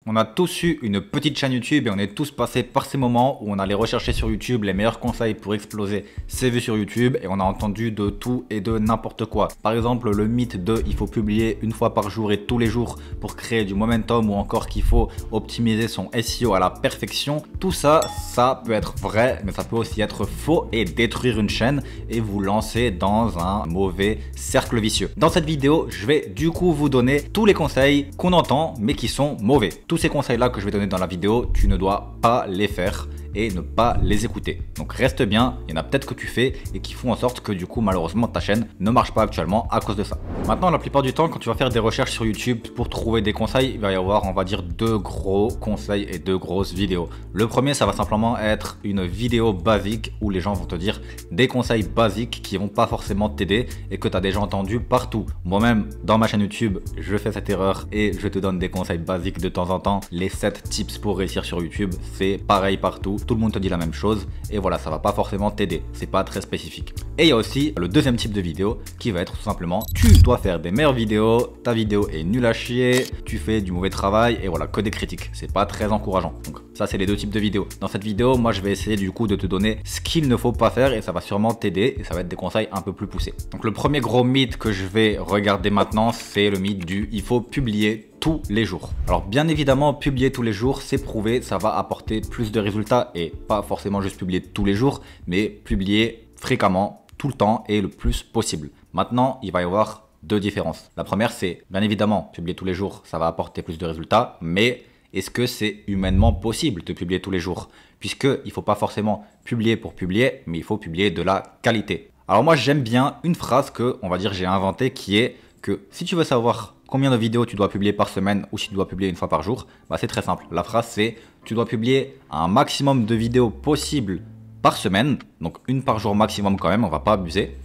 On a tous eu une petite chaîne YouTube et on est tous passés par ces moments où on allait rechercher sur YouTube les meilleurs conseils pour exploser ses vues sur YouTube et on a entendu de tout et de n'importe quoi. Par exemple, le mythe de il faut publier une fois par jour et tous les jours pour créer du momentum ou encore qu'il faut optimiser son SEO à la perfection. Tout ça, ça peut être vrai, mais ça peut aussi être faux et détruire une chaîne et vous lancer dans un mauvais cercle vicieux. Dans cette vidéo, je vais du coup vous donner tous les conseils qu'on entend mais qui sont mauvais. Tous ces conseils là que je vais donner dans la vidéo, tu ne dois pas les faire et ne pas les écouter. Donc reste bien, il y en a peut-être que tu fais et qui font en sorte que du coup malheureusement ta chaîne ne marche pas actuellement à cause de ça. Maintenant la plupart du temps quand tu vas faire des recherches sur YouTube pour trouver des conseils, il va y avoir on va dire deux gros conseils et deux grosses vidéos. Le premier ça va simplement être une vidéo basique où les gens vont te dire des conseils basiques qui vont pas forcément t'aider et que tu as déjà entendu partout. Moi-même dans ma chaîne YouTube je fais cette erreur et je te donne des conseils basiques de temps en temps. Les 7 tips pour réussir sur YouTube, c'est pareil partout. Tout le monde te dit la même chose et voilà, ça va pas forcément t'aider, c'est pas très spécifique. Et il y a aussi le deuxième type de vidéo qui va être tout simplement tu dois faire des meilleures vidéos, ta vidéo est nulle à chier, tu fais du mauvais travail et voilà, que des critiques, c'est pas très encourageant. Donc ça c'est les deux types de vidéos. Dans cette vidéo, moi je vais essayer du coup de te donner ce qu'il ne faut pas faire et ça va sûrement t'aider et ça va être des conseils un peu plus poussés. Donc le premier gros mythe que je vais regarder maintenant, c'est le mythe du il faut publier tous les jours. Alors bien évidemment publier tous les jours c'est prouvé, ça va apporter plus de résultats et pas forcément juste publier tous les jours mais publier fréquemment, tout le temps et le plus possible. Maintenant il va y avoir deux différences. La première c'est bien évidemment publier tous les jours ça va apporter plus de résultats mais est-ce que c'est humainement possible de publier tous les jours? Puisqu'il ne faut pas forcément publier pour publier mais il faut publier de la qualité. Alors moi j'aime bien une phrase que on va dire j'ai inventée qui est que si tu veux savoir combien de vidéos tu dois publier par semaine ou si tu dois publier une fois par jour, bah c'est très simple. La phrase c'est tu dois publier un maximum de vidéos possible par semaine, donc une par jour maximum quand même, on va pas abuser.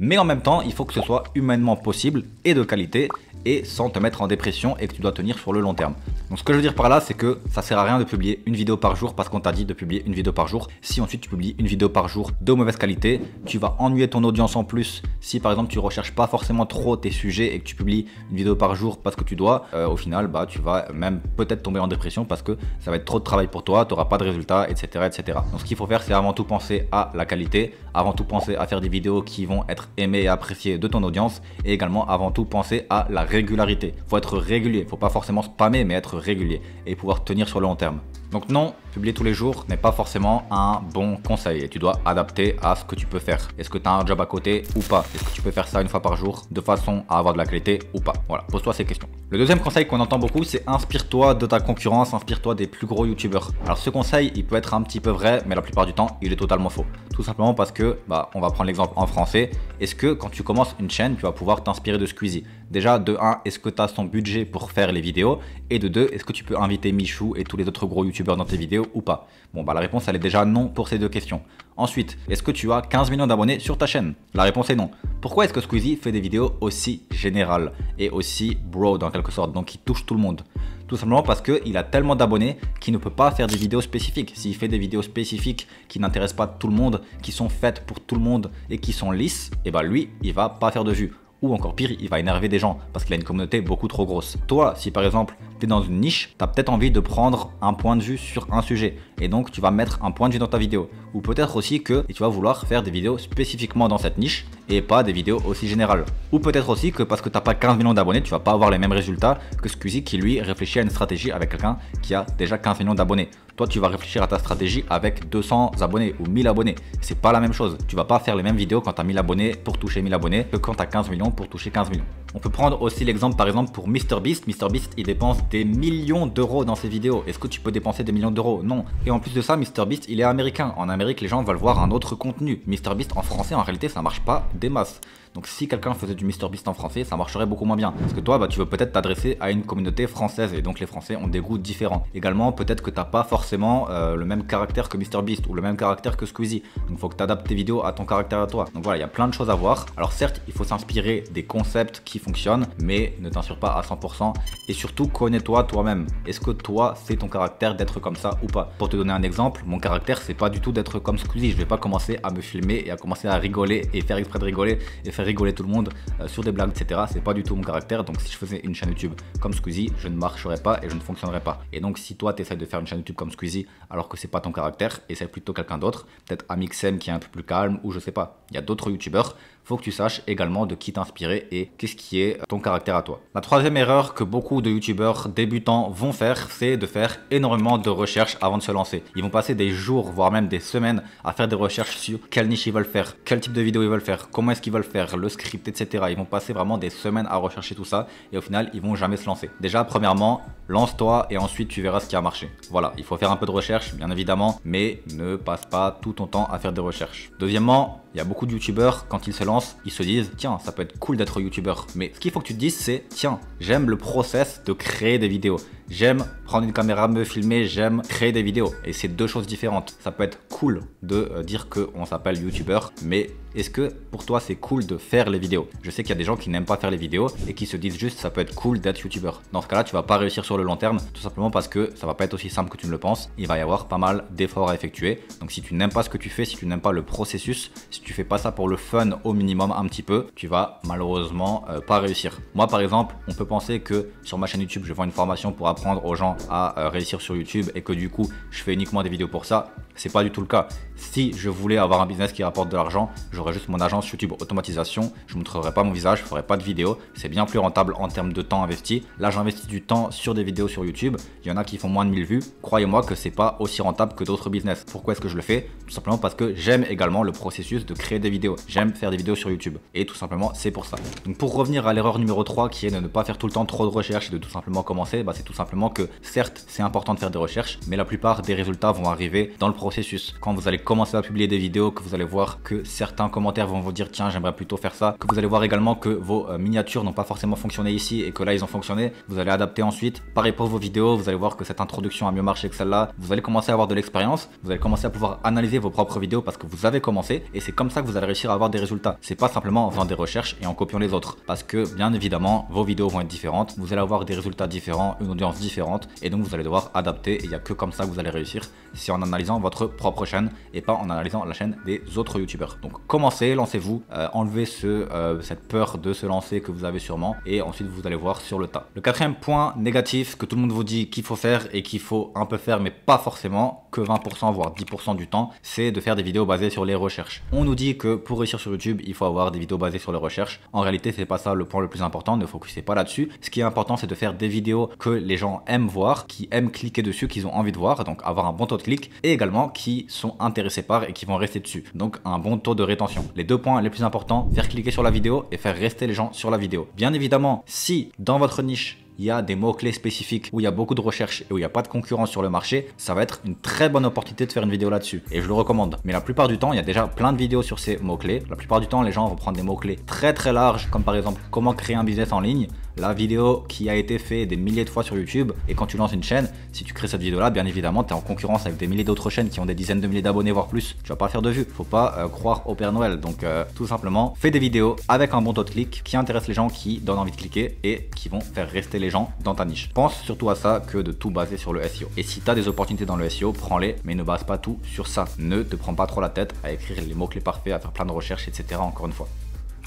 Mais en même temps, il faut que ce soit humainement possible et de qualité et sans te mettre en dépression et que tu dois tenir sur le long terme. Donc ce que je veux dire par là, c'est que ça sert à rien de publier une vidéo par jour parce qu'on t'a dit de publier une vidéo par jour. Si ensuite tu publies une vidéo par jour de mauvaise qualité, tu vas ennuyer ton audience en plus. Si par exemple tu recherches pas forcément trop tes sujets et que tu publies une vidéo par jour parce que tu dois, au final bah tu vas même peut-être tomber en dépression parce que ça va être trop de travail pour toi, tu n'auras pas de résultats, etc., etc. Donc ce qu'il faut faire, c'est avant tout penser à la qualité, avant tout penser à faire des vidéos qui vont être aimées et appréciées de ton audience et également avant tout penser à la régularité. Il faut être régulier, il ne faut pas forcément spammer mais être régulier et pouvoir tenir sur le long terme. Donc non, publier tous les jours n'est pas forcément un bon conseil et tu dois adapter à ce que tu peux faire. Est-ce que tu as un job à côté ou pas? Est-ce que tu peux faire ça une fois par jour de façon à avoir de la qualité ou pas? Voilà, pose-toi ces questions. Le deuxième conseil qu'on entend beaucoup, c'est inspire-toi de ta concurrence, inspire-toi des plus gros youtubeurs. Alors ce conseil, il peut être un petit peu vrai, mais la plupart du temps, il est totalement faux. Tout simplement parce que, on va prendre l'exemple en français. Est-ce que quand tu commences une chaîne, tu vas pouvoir t'inspirer de Squeezie? Déjà, de 1, est-ce que tu as son budget pour faire les vidéos? Et de 2, est-ce que tu peux inviter Michou et tous les autres gros youtubeurs dans tes vidéos ou pas? Bon, la réponse, elle est déjà non pour ces deux questions. Ensuite, est-ce que tu as 15 millions d'abonnés sur ta chaîne? La réponse est non. Pourquoi est-ce que Squeezie fait des vidéos aussi générales et aussi broad en quelque sorte, donc qui touchent tout le monde? Tout simplement parce qu'il a tellement d'abonnés qu'il ne peut pas faire des vidéos spécifiques. S'il fait des vidéos spécifiques qui n'intéressent pas tout le monde, qui sont faites pour tout le monde et qui sont lisses, et lui, il va pas faire de vues. Ou encore pire, il va énerver des gens parce qu'il a une communauté beaucoup trop grosse. Toi, si par exemple, tu es dans une niche, tu as peut-être envie de prendre un point de vue sur un sujet. Et donc, tu vas mettre un point de vue dans ta vidéo. Ou peut-être aussi que tu vas vouloir faire des vidéos spécifiquement dans cette niche et pas des vidéos aussi générales. Ou peut-être aussi que parce que tu n'as pas 15 millions d'abonnés, tu vas pas avoir les mêmes résultats que Squeezie qui lui réfléchit à une stratégie avec quelqu'un qui a déjà 15 millions d'abonnés. Toi, tu vas réfléchir à ta stratégie avec 200 abonnés ou 1000 abonnés. C'est pas la même chose. Tu vas pas faire les mêmes vidéos quand tu as 1000 abonnés pour toucher 1000 abonnés que quand tu as 15 millions pour toucher 15 millions. On peut prendre aussi l'exemple par exemple pour MrBeast. MrBeast, il dépense des millions d'euros dans ses vidéos. Est-ce que tu peux dépenser des millions d'euros? Non. Et en plus de ça, MrBeast, il est américain. En Amérique, les gens veulent voir un autre contenu. MrBeast en français, en réalité, ça marche pas des masses. Donc si quelqu'un faisait du MrBeast en français, ça marcherait beaucoup moins bien. Parce que toi, tu veux peut-être t'adresser à une communauté française et donc les Français ont des goûts différents. Également, peut-être que t'as pas forcément le même caractère que MrBeast ou le même caractère que Squeezie. Donc il faut que tu adaptes tes vidéos à ton caractère à toi. Donc voilà, il y a plein de choses à voir. Alors certes, il faut s'inspirer des concepts qui fonctionnent, mais ne t'inspire pas à 100%. Et surtout, connais-toi toi-même. Est-ce que toi, c'est ton caractère d'être comme ça ou pas? Pour te donner un exemple, mon caractère, c'est pas du tout d'être comme Squeezie. Je vais pas commencer à me filmer et à commencer à rigoler et faire exprès de rigoler et faire rigoler tout le monde sur des blagues, etc. C'est pas du tout mon caractère. Donc si je faisais une chaîne YouTube comme Squeezie, je ne marcherais pas et je ne fonctionnerais pas. Et donc si toi tu essaies de faire une chaîne YouTube comme Squeezie alors que c'est pas ton caractère, essaie plutôt quelqu'un d'autre, peut-être Amixem qui est un peu plus calme, ou je sais pas. Il y a d'autres youtubeurs. Faut que tu saches également de qui t'inspirer et qu'est-ce qui est ton caractère à toi. La troisième erreur que beaucoup de youtubeurs débutants vont faire, c'est de faire énormément de recherches avant de se lancer. Ils vont passer des jours, voire même des semaines à faire des recherches sur quelle niche ils veulent faire, quel type de vidéo ils veulent faire, comment est-ce qu'ils veulent faire, le script, etc. Ils vont passer vraiment des semaines à rechercher tout ça et au final, ils vont jamais se lancer. Déjà, premièrement, lance-toi et ensuite tu verras ce qui a marché. Voilà, il faut faire un peu de recherche, bien évidemment, mais ne passe pas tout ton temps à faire des recherches. Deuxièmement, il y a beaucoup de youtubeurs, quand ils se lancent, ils se disent tiens, ça peut être cool d'être youtubeur. Mais ce qu'il faut que tu te dises, c'est tiens, j'aime le process de créer des vidéos. J'aime prendre une caméra, me filmer, j'aime créer des vidéos. Et c'est deux choses différentes. Ça peut être cool de dire qu'on s'appelle youtubeur, mais est-ce que pour toi c'est cool de faire les vidéos? Je sais qu'il y a des gens qui n'aiment pas faire les vidéos et qui se disent juste ça peut être cool d'être youtubeur. Dans ce cas-là, tu vas pas réussir sur le long terme, tout simplement parce que ça va pas être aussi simple que tu ne le penses. Il va y avoir pas mal d'efforts à effectuer. Donc si tu n'aimes pas ce que tu fais, si tu n'aimes pas le processus, si tu fais pas ça pour le fun au minimum un petit peu, tu vas malheureusement pas réussir. Moi par exemple, on peut penser que sur ma chaîne YouTube, je vends une formation pour apprendre aux gens à réussir sur YouTube et que du coup, je fais uniquement des vidéos pour ça. C'est pas du tout le cas. Si je voulais avoir un business qui rapporte de l'argent, j'aurais juste mon agence YouTube automatisation, je ne montrerai pas mon visage, je ferai pas de vidéos, c'est bien plus rentable en termes de temps investi. Là, j'investis du temps sur des vidéos sur YouTube, il y en a qui font moins de 1000 vues. Croyez-moi que c'est pas aussi rentable que d'autres business. Pourquoi est-ce que je le fais? Tout simplement parce que j'aime également le processus de créer des vidéos. J'aime faire des vidéos sur YouTube et tout simplement c'est pour ça. Donc pour revenir à l'erreur numéro 3 qui est de ne pas faire tout le temps trop de recherches et de tout simplement commencer, c'est tout simplement que certes c'est important de faire des recherches, mais la plupart des résultats vont arriver dans le processus. Quand vous allez commencer à publier des vidéos, que vous allez voir que certains commentaires vont vous dire tiens j'aimerais plutôt faire ça, que vous allez voir également que vos miniatures n'ont pas forcément fonctionné ici et que là ils ont fonctionné, vous allez adapter ensuite. Pareil pour vos vidéos, vous allez voir que cette introduction a mieux marché que celle-là, vous allez commencer à avoir de l'expérience, vous allez commencer à pouvoir analyser vos propres vidéos parce que vous avez commencé et c'est comme ça que vous allez réussir à avoir des résultats. C'est pas simplement en faisant des recherches et en copiant les autres parce que bien évidemment vos vidéos vont être différentes, vous allez avoir des résultats différents, une audience différente et donc vous allez devoir adapter et il n'y a que comme ça que vous allez réussir, c'est en analysant votre propre chaîne et pas en analysant la chaîne des autres youtubeurs. Donc commencez, lancez-vous, enlevez cette peur de se lancer que vous avez sûrement et ensuite vous allez voir sur le tas. Le quatrième point négatif que tout le monde vous dit qu'il faut faire et qu'il faut un peu faire mais pas forcément, que 20% voire 10% du temps, c'est de faire des vidéos basées sur les recherches. On nous dit que pour réussir sur YouTube, il faut avoir des vidéos basées sur les recherches. En réalité, c'est pas ça le point le plus important, ne focussez pas là-dessus. Ce qui est important, c'est de faire des vidéos que les gens aiment voir, qui aiment cliquer dessus, qu'ils ont envie de voir, donc avoir un bon taux de clic et également qui sont intéressés par et qui vont rester dessus. Donc un bon taux de rétention. Les deux points les plus importants, faire cliquer sur la vidéo et faire rester les gens sur la vidéo. Bien évidemment, si dans votre niche, il y a des mots-clés spécifiques où il y a beaucoup de recherches et où il n'y a pas de concurrence sur le marché, ça va être une très bonne opportunité de faire une vidéo là-dessus. Et je le recommande. Mais la plupart du temps, il y a déjà plein de vidéos sur ces mots-clés. La plupart du temps, les gens vont prendre des mots-clés très très larges, comme par exemple comment créer un business en ligne. La vidéo qui a été faite des milliers de fois sur YouTube, et quand tu lances une chaîne, si tu crées cette vidéo là, bien évidemment tu es en concurrence avec des milliers d'autres chaînes qui ont des dizaines de milliers d'abonnés voire plus, tu vas pas faire de vues, faut pas croire au Père Noël. Donc tout simplement fais des vidéos avec un bon taux de clic qui intéresse les gens, qui donnent envie de cliquer et qui vont faire rester les gens dans ta niche. Pense surtout à ça que de tout baser sur le SEO. Et si tu as des opportunités dans le SEO, prends-les, mais ne base pas tout sur ça. Ne te prends pas trop la tête à écrire les mots-clés parfaits, à faire plein de recherches, etc. encore une fois.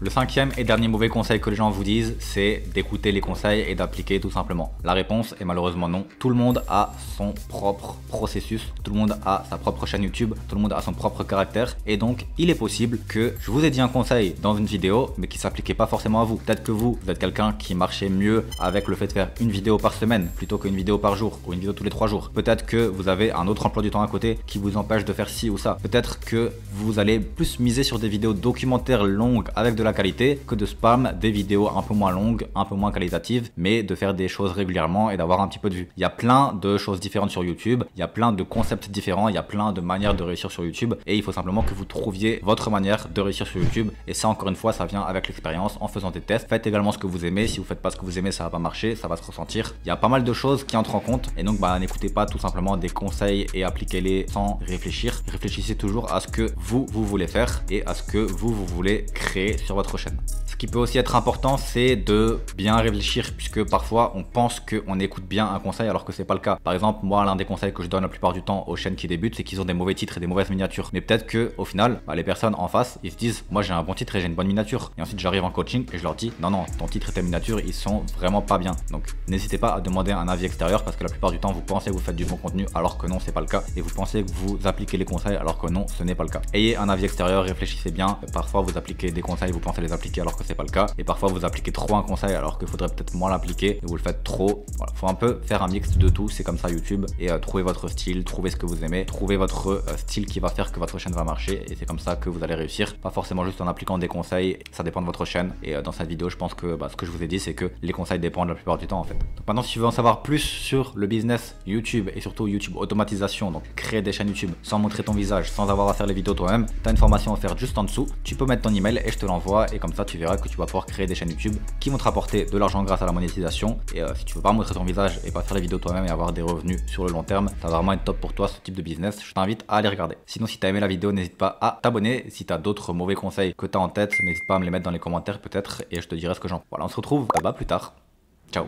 Le cinquième et dernier mauvais conseil que les gens vous disent, c'est d'écouter les conseils et d'appliquer tout simplement. La réponse est malheureusement non. Tout le monde a son propre processus, tout le monde a sa propre chaîne YouTube, tout le monde a son propre caractère et donc il est possible que je vous ai dit un conseil dans une vidéo mais qui s'appliquait pas forcément à vous. Peut-être que vous êtes quelqu'un qui marchait mieux avec le fait de faire une vidéo par semaine plutôt qu'une vidéo par jour ou une vidéo tous les 3 jours. Peut-être que vous avez un autre emploi du temps à côté qui vous empêche de faire ci ou ça. Peut-être que vous allez plus miser sur des vidéos documentaires longues avec de la qualité que de spam des vidéos un peu moins longues, un peu moins qualitatives, mais de faire des choses régulièrement et d'avoir un petit peu de vues. Il y a plein de choses différentes sur YouTube, il y a plein de concepts différents, il y a plein de manières de réussir sur YouTube et il faut simplement que vous trouviez votre manière de réussir sur YouTube et ça encore une fois ça vient avec l'expérience en faisant des tests. Faites également ce que vous aimez, si vous faites pas ce que vous aimez ça va pas marcher, ça va se ressentir. Il y a pas mal de choses qui entrent en compte et donc n'écoutez pas tout simplement des conseils et appliquez-les sans réfléchir. Réfléchissez toujours à ce que vous voulez faire et à ce que vous voulez créer sur votre chaîne. Ce qui peut aussi être important, c'est de bien réfléchir, puisque parfois on pense qu'on écoute bien un conseil alors que c'est pas le cas. Par exemple, moi, l'un des conseils que je donne la plupart du temps aux chaînes qui débutent, c'est qu'ils ont des mauvais titres et des mauvaises miniatures. Mais peut-être que au final, les personnes en face, ils se disent, moi j'ai un bon titre et j'ai une bonne miniature. Et ensuite j'arrive en coaching et je leur dis, non, ton titre et ta miniature, ils sont vraiment pas bien. Donc n'hésitez pas à demander un avis extérieur, parce que la plupart du temps, vous pensez que vous faites du bon contenu alors que non, c'est pas le cas. Et vous pensez que vous appliquez les conseils alors que non, ce n'est pas le cas. Ayez un avis extérieur, réfléchissez bien. Parfois vous appliquez des conseils, vous pensez les appliquer alors que c'est pas le cas. Et parfois vous appliquez trop un conseil alors qu'il faudrait peut-être moins l'appliquer et vous le faites trop. Voilà, faut un peu faire un mix de tout, c'est comme ça YouTube. Et trouver votre style, trouver ce que vous aimez, trouver votre style qui va faire que votre chaîne va marcher. Et c'est comme ça que vous allez réussir. Pas forcément juste en appliquant des conseils, ça dépend de votre chaîne. Et dans cette vidéo, je pense que ce que je vous ai dit, c'est que les conseils dépendent la plupart du temps en fait. Donc maintenant, si tu veux en savoir plus sur le business YouTube et surtout YouTube automatisation, donc créer des chaînes YouTube sans montrer ton visage, sans avoir à faire les vidéos toi-même, tu as une formation offerte juste en dessous. Tu peux mettre ton email et je te l'envoie, et comme ça tu verras que tu vas pouvoir créer des chaînes YouTube qui vont te rapporter de l'argent grâce à la monétisation. Et si tu veux pas montrer ton visage et pas faire les vidéos toi-même et avoir des revenus sur le long terme, ça va vraiment être top pour toi ce type de business. Je t'invite à aller regarder. Sinon, si tu as aimé la vidéo, n'hésite pas à t'abonner. Si tu as d'autres mauvais conseils que tu as en tête, n'hésite pas à me les mettre dans les commentaires peut-être et je te dirai ce que j'en pense. Voilà, on se retrouve plus tard. Ciao.